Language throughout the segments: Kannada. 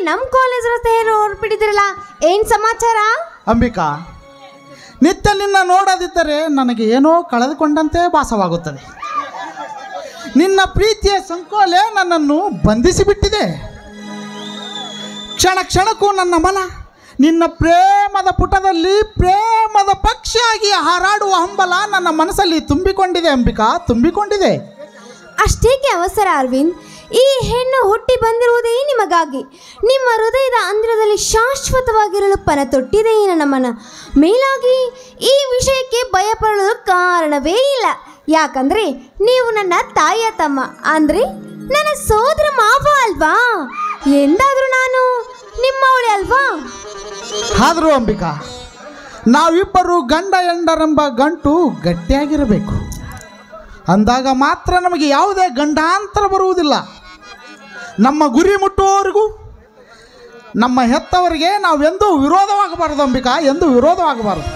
ನಮ್ಮ ಕಾಲೇಜ್ ರಸ್ತೆ ಹೊರಬಿಟ್ಟಿದ್ರಲ್ಲ, ಏನ್ ಸಮಾಚಾರ? ಅಂಬಿಕಾ, ನಿತ್ಯ ನಿನ್ನ ನೋಡದಿದ್ದರೆ ನನಗೆ ಏನೋ ಕಳೆದುಕೊಂಡಂತೆ ಭಾಸವಾಗುತ್ತದೆ. ನಿನ್ನ ಪ್ರೀತಿಯ ಸಂಕೋಲೆ ನನ್ನನ್ನು ಬಂಧಿಸಿಬಿಟ್ಟಿದೆ. ಕ್ಷಣ ಕ್ಷಣಕ್ಕೂ ನನ್ನ ಮನ ನಿನ್ನ ಪ್ರೇಮದ ಪುಟದಲ್ಲಿ ಪ್ರೇಮದ ಪಕ್ಷಿಯಾಗಿ ಹಾರಾಡುವ ಹಂಬಲ ನನ್ನ ಮನಸ್ಸಲ್ಲಿ ತುಂಬಿಕೊಂಡಿದೆ. ಅಂಬಿಕಾ, ತುಂಬಿಕೊಂಡಿದೆ. ಅಷ್ಟೇಕೆ ಅವಸರ ಅರವಿಂದ್? ಈ ಹೆಣ್ಣು ಹುಟ್ಟಿ ಬಂದಿರುವುದೇ ನಿಮಗಾಗಿ. ನಿಮ್ಮ ಹೃದಯದ ಅಂದಿರದಲ್ಲಿ ಶಾಶ್ವತವಾಗಿರಲು ಪನ ತೊಟ್ಟಿದೆ ಈ ನನ್ನ ಮನ. ಮೇಲಾಗಿ ಈ ವಿಷಯಕ್ಕೆ ಭಯಪಡಲು ಕಾರಣವೇ ಇಲ್ಲ. ಯಾಕಂದ್ರೆ ನೀವು ನನ್ನ ತಾಯಿಯ ತಮ್ಮ, ಅಂದ್ರೆ ನನ್ನ ಸೋದರ ಮಾವ ಅಲ್ವಾ? ಎಂದಾದ್ರೂ ನಾನು ನಿಮ್ಮವಳೆ ಅಲ್ವಾ? ಆದರೂ ಅಂಬಿಕಾ, ನಾವಿಬ್ಬರು ಗಂಡ ಹೆಂಡರೆಂಬ ಗಂಟು ಗಟ್ಟಿಯಾಗಿರಬೇಕು. ಅಂದಾಗ ಮಾತ್ರ ನಮಗೆ ಯಾವುದೇ ಗಂಡಾಂತರ ಬರುವುದಿಲ್ಲ. ನಮ್ಮ ಗುರಿ ಮುಟ್ಟುವವರೆಗೂ ನಮ್ಮ ಹೆತ್ತವರಿಗೆ ನಾವೆಂದೂ ವಿರೋಧವಾಗಬಾರದು ಅಂಬಿಕಾ, ಎಂದೂ ವಿರೋಧವಾಗಬಾರದು.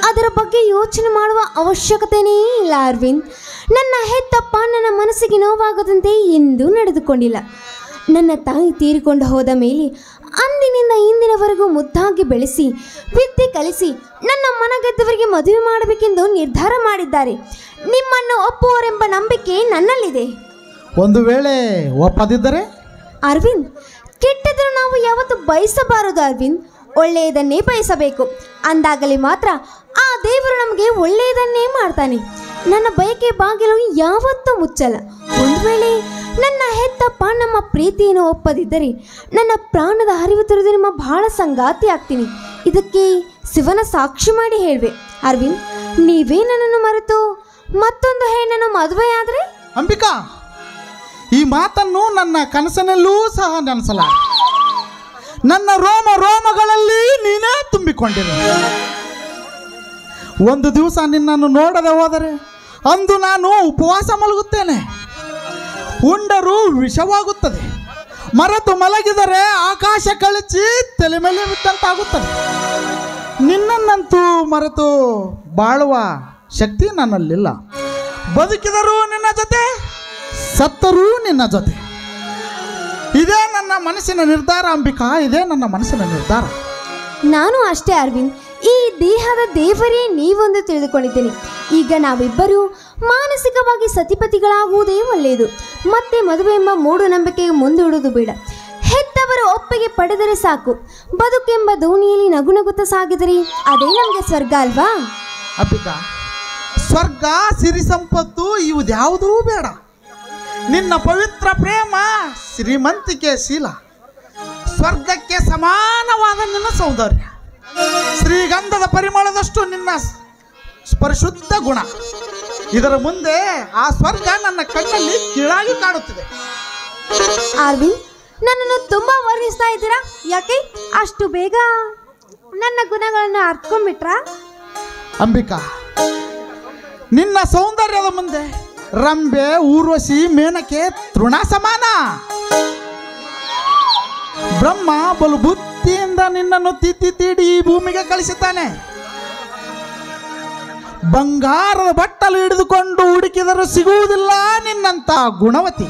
ಅದರ ಬಗ್ಗೆ ಯೋಚನೆ ಮಾಡುವ ಅವಶ್ಯಕತೆಯೇ ಇಲ್ಲ ಅರವಿಂದ್. ನನ್ನ ಹೆತ್ತಪ್ಪ ನನ್ನ ಮನಸ್ಸಿಗೆ ನೋವಾಗದಂತೆ ಎಂದೂ ನಡೆದುಕೊಂಡಿಲ್ಲ. ನನ್ನ ತಾಯಿ ತೀರಿಕೊಂಡು ಹೋದ ಮೇಲೆ ಅಂದಿನಿಂದ ಇಂದಿನವರೆಗೂ ಮುದ್ದಾಗಿ ಬೆಳೆಸಿ ವಿದ್ಯೆ ಕಲಿಸಿ ನನ್ನ ಮನಗೆದ್ದವರಿಗೆ ಮದುವೆ ಮಾಡಬೇಕೆಂದು ನಿರ್ಧಾರ ಮಾಡಿದ್ದಾರೆ. ನಿಮ್ಮನ್ನು ಒಪ್ಪುವರೆಂಬ ನಂಬಿಕೆ ನನ್ನಲ್ಲಿದೆ. ಒಂದು ವೇಳೆ ಒಪ್ಪದಿದ್ದರೆ? ಅರವಿಂದ್, ಕೆಟ್ಟದರೂ ನಾವು ಯಾವತ್ತೂ ಬಯಸಬಾರದು ಅರವಿಂದ್. ಒಳ್ಳೆಯದನ್ನೇ ಬಯಸಬೇಕು. ಅಂದಾಗಲಿ ಮಾತ್ರ ಆ ದೇವರು ನಮಗೆ ಒಳ್ಳೆಯದನ್ನೇ ಮಾಡ್ತಾನೆ. ನನ್ನ ಬಯಕೆ ಬಾಗಿಲು ಯಾವತ್ತೂ ಮುಚ್ಚಲ್ಲ. ಒಂದು ವೇಳೆ ನನ್ನ ಹೆತ್ತಪ್ಪ ನಮ್ಮ ಪ್ರೀತಿಯನ್ನು ಒಪ್ಪದಿದ್ದರೆ ನನ್ನ ಪ್ರಾಣದ ಹರಿವು ತೊರೆದು ನಿಮ್ಮ ಬಹಳ ಸಂಗಾತಿ ಆಗ್ತೀನಿ. ಇದಕ್ಕೆ ಶಿವನ ಸಾಕ್ಷಿ ಮಾಡಿ ಹೇಳುವೆ. ಅರವಿಂದ್, ನೀವೇ ನನ್ನನ್ನು ಮರೆತು ಮತ್ತೊಂದು ಹೆಣ್ಣನ್ನು ಮದುವೆಯಾದರೆ? ಅಂಬಿಕಾ, ಈ ಮಾತನ್ನು ನನ್ನ ಕನಸಿನಲ್ಲೂ ಸಹ ನೆನೆಸಲಾರೆ. ನನ್ನ ರೋಮ ರೋಮಗಳಲ್ಲಿ ನೀನೇ ತುಂಬಿಕೊಂಡಿರು. ಒಂದು ದಿವಸ ನಿನ್ನನ್ನು ನೋಡದೆ ಹೋದರೆ ಅಂದು ನಾನು ಉಪವಾಸ ಮಲಗುತ್ತೇನೆ. ಉಂಡರೂ ವಿಷವಾಗುತ್ತದೆ. ಮರೆತು ಮಲಗಿದರೆ ಆಕಾಶ ಕಳಚಿ ತಲೆ ಮೇಲೆ ಬಿಟ್ಟಂತಾಗುತ್ತದೆ. ನಿನ್ನನ್ನಂತೂ ಮರೆತು ಬಾಳುವ ಶಕ್ತಿ ನನ್ನಲ್ಲಿಲ್ಲ. ಬದುಕಿದರೂ ನಿನ್ನ ಜೊತೆ, ಸತ್ತರೂ ನಿನ್ನ ಜೊತೆ. ಇದೇ ನನ್ನ ಮನಸ್ಸಿನ ನಿರ್ಧಾರ ಅಂಬಿಕಾ, ಇದೇ ನನ್ನ ಮನಸ್ಸಿನ ನಿರ್ಧಾರ. ನಾನು ಅಷ್ಟೇ ಅರವಿಂದ್. ಈ ದೇಹದ ದೇವರೇ ನೀವೊಂದು ತಿಳಿದುಕೊಂಡಿದ್ದೇನೆ. ಈಗ ನಾವಿಬ್ಬರೂ ಮಾನಸಿಕವಾಗಿ ಸತಿಪತಿಗಳಾಗುವುದೇ ಒಳ್ಳೆಯದು. ಮತ್ತೆ ಮದುವೆ ಎಂಬ ಮೂಢನಂಬಿಕೆಗೆ ಮುಂದೂಡುವುದು ಬೇಡ. ಹೆತ್ತವರ ಒಪ್ಪಿಗೆ ಪಡೆದರೆ ಸಾಕು. ಬದುಕೆಂಬ ದೋಣಿಯಲ್ಲಿ ನಗುನಗುತ್ತಾ ಸಾಗಿದರೆ ಅದೇ ನಮಗೆ ಸ್ವರ್ಗ ಅಲ್ವಾ? ಅಂಬಿಕಾ, ಸ್ವರ್ಗ ಸಿರಿ ಸಂಪತ್ತು ಇವುದ್ಯಾವುದೂ ಬೇಡ. ನಿನ್ನ ಪವಿತ್ರ ಪ್ರೇಮ ಶ್ರೀಮಂತಿಕೆ ಶೀಲ, ಸ್ವರ್ಗಕ್ಕೆ ಸಮಾನವಾದ ನಿನ್ನ ಸೌಂದರ್ಯ, ಶ್ರೀಗಂಧದ ಪರಿಮಳದಷ್ಟು ನಿನ್ನ ಪರಿಶುದ್ಧ ಗುಣ. ಇದರ ಮುಂದೆ ಆ ಸ್ವರ್ಗ ನನ್ನ ಕಣ್ಣಲ್ಲಿ ಕೀಳಾಗಿ ಕಾಣುತ್ತಿದೆ. ಅರವಿಂದ್, ನನ್ನನ್ನು ತುಂಬಾ ವರ್ಣಿಸ್ತಾ ಇದ್ದೀರಾ. ಯಾಕೆ ಅಷ್ಟು ಬೇಗ ನನ್ನ ಗುಣಗಳನ್ನು ಅರ್ತ್ಕೊಂಡ್ಬಿಟ್ರಾ? ಅಂಬಿಕಾ, ನಿನ್ನ ಸೌಂದರ್ಯದ ಮುಂದೆ ರಂಬೆ, ಊರ್ವಶಿ, ಮೇನಕೆ ತೃಣ ಸಮಾನ. ಬ್ರಹ್ಮ ಬಲು ಬುದ್ಧಿಯಿಂದ ನಿನ್ನನ್ನು ತಿದ್ದಿ ತೀಡಿ ಈ ಭೂಮಿಗೆ ಕಳಿಸಿದ್ದಾನೆ. ಬಂಗಾರದ ಬಟ್ಟಲು ಹಿಡಿದುಕೊಂಡು ಹುಡುಕಿದರೂ ಸಿಗುವುದಿಲ್ಲ ನಿನ್ನಂತ ಗುಣವತಿ.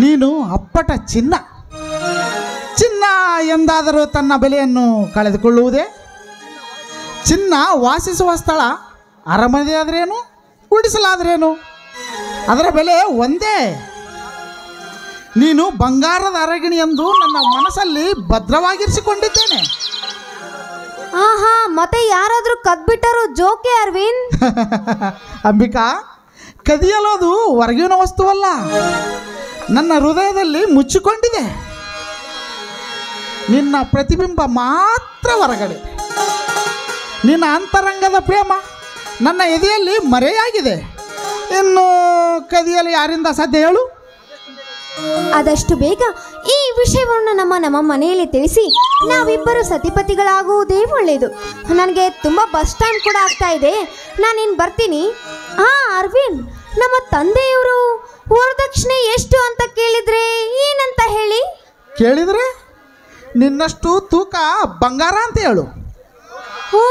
ನೀನು ಅಪ್ಪಟ ಚಿನ್ನ. ಚಿನ್ನ ಎಂದಾದರೂ ತನ್ನ ಬೆಲೆಯನ್ನು ಕಳೆದುಕೊಳ್ಳುವುದೇ? ಚಿನ್ನ ವಾಸಿಸುವ ಸ್ಥಳ ಅರಮನೆ ಆದ್ರೇನು, ಉಡಿಸಲಾದ್ರೇನು, ಅದರ ಬೆಲೆ ಒಂದೇ. ನೀನು ಬಂಗಾರದ ಅರಗಿಣಿ ಎಂದು ನನ್ನ ಮನಸ್ಸಲ್ಲಿ ಭದ್ರವಾಗಿರಿಸಿಕೊಂಡಿದ್ದೇನೆ. ಆಹಾ, ಮತ್ತೆ ಯಾರಾದ್ರೂ ಕದ್ಬಿಟ್ಟರು ಜೋಕೆ ಅರವಿಂದ್. ಅಂಬಿಕಾ, ಕದಿಯಲೋದು ಹೊರಗಿನ ವಸ್ತುವಲ್ಲ, ನನ್ನ ಹೃದಯದಲ್ಲಿ ಮುಚ್ಚಿಕೊಂಡಿದೆ. ನಿನ್ನ ಪ್ರತಿಬಿಂಬ ಮಾತ್ರ ಹೊರಗಡೆ. ನಿನ್ನ ಅಂತರಂಗದ ಪ್ರೇಮ ನನ್ನ ಎದೆಯಲ್ಲಿ ಮರೆಯಾಗಿದೆ. ಇನ್ನು ಕದಿಯಲು ಯಾರಿಂದ ಸಾಧ್ಯ ಹೇಳು? ಆದಷ್ಟು ಬೇಗ ಈ ವಿಷಯವನ್ನು ನಮ್ಮ ಮನೆಯಲ್ಲಿ ತಿಳಿಸಿ ನಾವಿಬ್ಬರು ಸತಿಪತಿಗಳಾಗುವುದೇ ಒಳ್ಳೆಯದು. ನನಗೆ ತುಂಬ ಬಸ್ ಟೈಮ್ ಕೂಡ ಆಗ್ತಾ ಇದೆ. ನಾನಿನ್ನು ಬರ್ತೀನಿ. ಅರವಿಂದ್, ನಮ್ಮ ತಂದೆಯವರು ವರದಕ್ಷಿಣೆ ಎಷ್ಟು ಅಂತ ಕೇಳಿದ್ರೆ ಏನಂತ ಹೇಳಿ? ಕೇಳಿದ್ರೆ ನಿನ್ನಷ್ಟು ತೂಕ ಬಂಗಾರ ಅಂತ ಹೇಳು. ಓ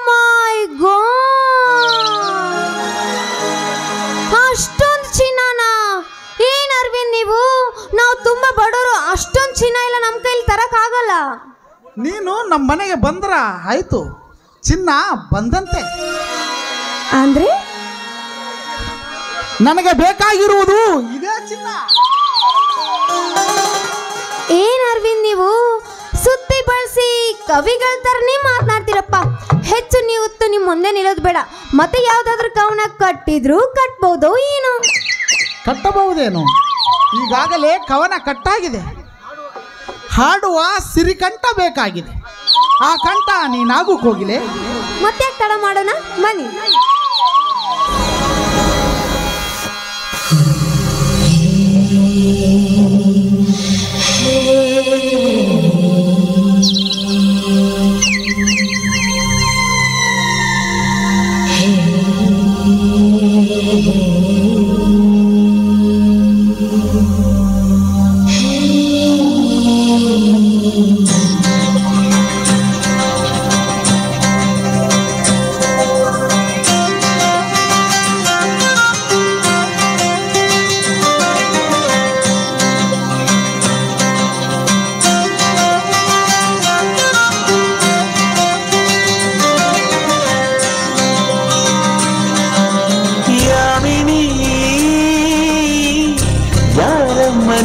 ಮೈ ಗಾಡ್, ಅಷ್ಟೊಂದು ಚಿನ್ನನಾ? ಏನ್ ಅರವಿಂದ್ ನೀವು ಮಾಡಕ್ಕಾಗಲ್ಲ. ನೀನು ನಮ್ಮ ಮನೆಗೆ ಬಂದ್ರ ಆಯ್ತು, ಚಿನ್ನ ಬಂದಂತೆ. ಅಂದ್ರೆ ನನಗೆ ಬೇಕಾಗಿರುವುದು ಇದೇ ಚಿನ್ನ. ಏನ್ ಅರವಿಂದ್, ನೀವು ಸುತ್ತಿ ಬಳಸಿ ಕವಿಗಳ ತರನೇ ಮಾತನಾಡ್ತೀರಪ್ಪ. ಹೆಚ್ಚು ನೀವು ನಿಮ್ಮ ಮುಂದೆ ನಿಲ್ಲೋದು ಬೇಡ. ಮತ್ತೆ ಯಾವ್ದಾದ್ರು ಕವನ ಕಟ್ಟಿದ್ರು ಕಟ್ಬೋದು. ಏನು ಕಟ್ಟಬಹುದೇನು? ಈಗಾಗಲೇ ಕವನ ಕಟ್ಟಾಗಿದೆ. ಹಾಡುವ ಸಿರಿಕಂಠ ಬೇಕಾಗಿದೆ. ಆ ಕಂಠ ನೀನಾಗೂ ಕೋಗಿಲೆ. ಮತ್ತೆ ತಡ ಮಾಡೋಣ, ಬನ್ನಿ.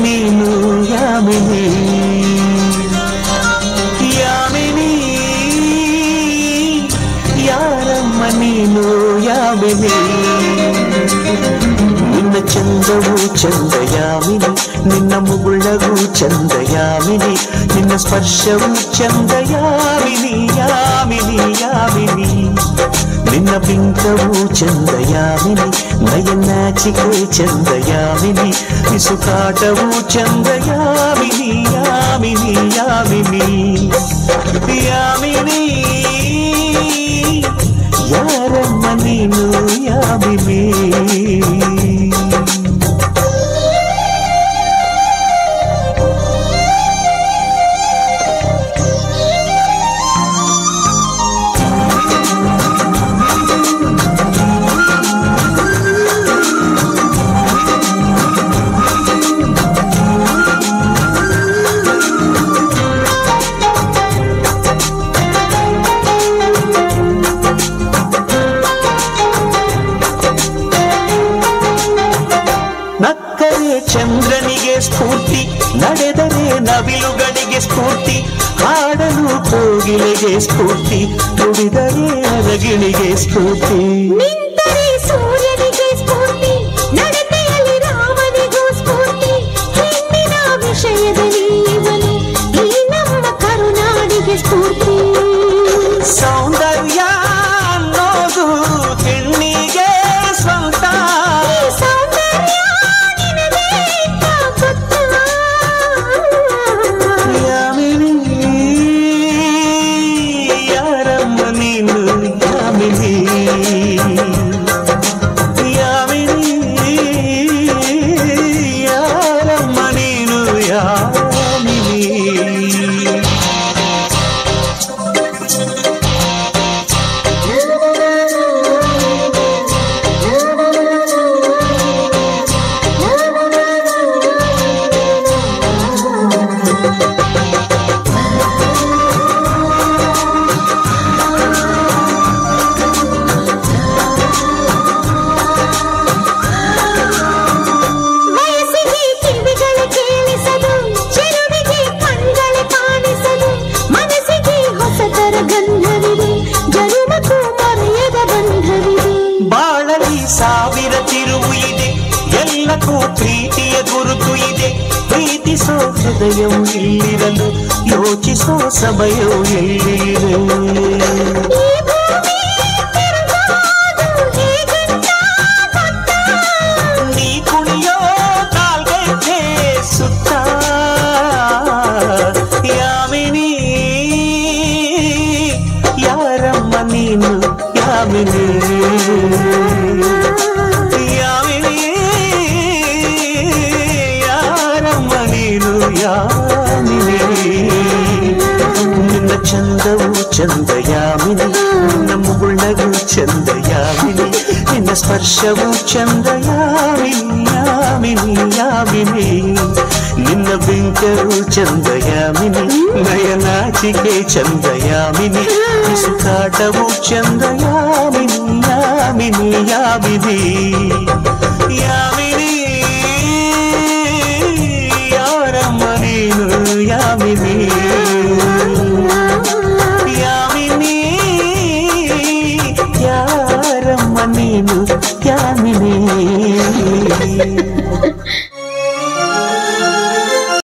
ನೀನು ಯಾಮಿನಿ, ಯಾಮಿನಿ, ಯಾರಮ್ಮ ನೀನು ಯಾಮಿನಿ. ನಿನ್ನ ಚಂದವು ಚಂದ ಯಾಮಿನಿ, ನಿನ್ನ ಮುಗುಳವು ಚಂದ ಯಾಮಿನಿ, ನಿನ್ನ ಸ್ಪರ್ಶವು ಚಂದ ಯಾಮಿನಿ, ಯಾಮಿನಿ, ಯಾಮಿನಿ. ನಿನ್ನ ಬಿಂಕವು ಚಂದ ಯಾಮಿನಿ, ನಯನಾಚಿಕೆ ಚಂದ ಯಾಮಿನಿ, ಬಿಸುಕಾಟವು ಚಂದ ಯಾಮಿನಿ, ಯಾಮಿನಿ, ಯಾಮಿನಿ, ಯಾಮಿನಿ, ಯಾರಮ್ಮ ನೀನು ಯಾಮಿನಿ. ನಕ್ಕರೆ ಚಂದ್ರನಿಗೆ ಸ್ಫೂರ್ತಿ, ನಡೆದರೆ ನವಿಲುಗಳಿಗೆ ಸ್ಫೂರ್ತಿ, ಹಾಡಲು ಕೋಗಿಲೆಗೆ ಸ್ಫೂರ್ತಿ, ನುಡಿದರೆ ಅರಗಿಣಿಗೆ ಸ್ಫೂರ್ತಿ. ನಿಂತರೆ ಸೂರ್ಯನಿಗೆ ಸ್ಫೂರ್ತಿ, ನಡತೆಯಲ್ಲಿ ರಾಮನಿಗೂ ಸ್ಫೂರ್ತಿ, ಹೆಣ್ಣಿನ ವಿಷಯದಲ್ಲಿ ಇವನು ಈ ನಮ್ಮ ಕರುನಾಡಿಗೆ ಸ್ಫೂರ್ತಿ. ಸೌಂದರ್ಯ ಅನ್ನೋದು ಹೆಣ್ಣಿಗೆ ಸ್ವಂತ, ಯಾಮಿನಿ, ಯಾರಮ್ಮ ನೀನು ಯಾಮಿನಿ, ಯಾಮಿನಿ, ಯಾರಮ್ಮ ನೀನು ಯಾಮಿನಿ. ಬಾಳಲಿ ಸಾವಿರ ತಿರುವು ಇದೆ, ಎಲ್ಲಕ್ಕೂ ಪ್ರೀತಿಯ ಗುರುತು ಇದೆ, ಪ್ರೀತಿಸೋ ಹೃದಯವು ಇಲ್ಲಿರಲು ಯೋಚಿಸೋ ಸಮಯವು ಎಲ್ಲಿದೆ. ನೀ ಕುಣಿಯೋ ಕಾಲ್ಗೈತೆ ಸುತ್ತ, ಯಾಮಿನಿ, ಯಾರಮ್ಮ ನೀನು ಯಾಮಿನಿ, ಯಾಮಿನಿ, ಯಾರಮ್ಮ ನೀನು ಯಾಮಿನಿ. ನಿನ್ನ ಚಂದವು ಚಂದ ಯಾಮಿನಿ, ನಿನ್ನ ಮುಗುಳವು ಚಂದ ಯಾಮಿನಿ, ನಿನ್ನ ಸ್ಪರ್ಶವು ಚಂದ ಯಾಮಿನಿ, ಯಾಮಿನಿ, ಯಾಮಿನಿ. ನಿನ್ನ ಬಿಂಕವು ಚಂದ ಯಾಮಿನಿ, ನಾಚಿಕೆ ಚಂದ ಯಾಮಿನಿ ಸುಖಾಟವು ಚಂದ ಯಾಮಿನಿ ಯಾಮಿನಿ ಯಾಮಿನಿ ಯಾಮಿನಿ ಯಾರಮ್ಮ ನೀನು ಯಾಮಿನಿ ಯಾಮಿನಿ ಯಾರಮ್ಮ ನೀನು